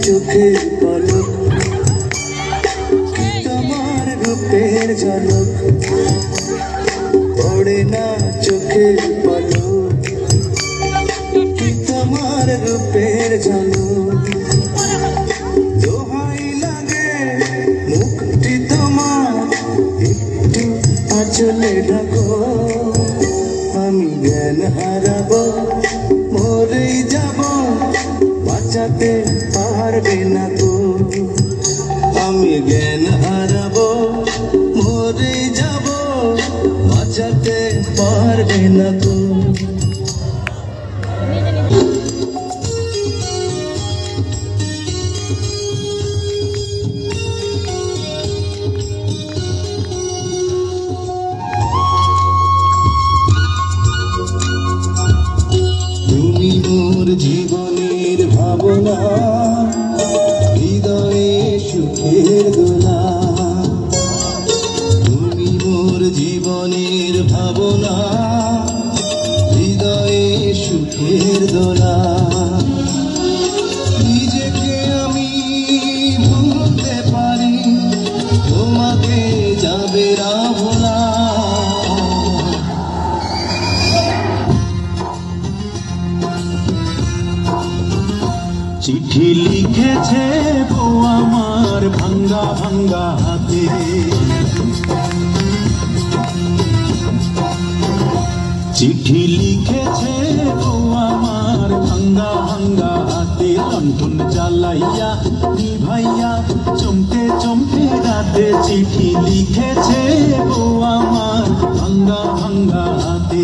চোখের পলক তোমার রূপের ঝলক পড়ে না চোখের পলক তোমার রূপের ঝলক দোহাই লাগে মুখটি তোমার একটু আঁচলে ঢাকো আমি জ্ঞান হারাবো মরেই যাব বাঁচাতে পারবে না গো আমি জ্ঞান হারাবো মরে যাব বাঁচাতে পারবে না গো তুমি মোর জীবনের ভাবনা হৃদয়ে সুখের দোলা তুমি মোর জীবনের ভাবনা হৃদয়ে সুখের দোলা নিজেকে আমি ভুলতে পারি তোমাকে যাবে না ভোলা চিঠি লিখেছে বউ আমার ভাঙ্গা ভাঙ্গা হাতে চিঠি লিখেছে বউ আমার ভাঙ্গা ভাঙ্গা হাতে লণ্ঠন জ্বালাইয়া নিভাইয়া চমকে চমকে রাতে চিঠি লিখেছে বউ আমার ভাঙ্গা ভাঙ্গা হাতে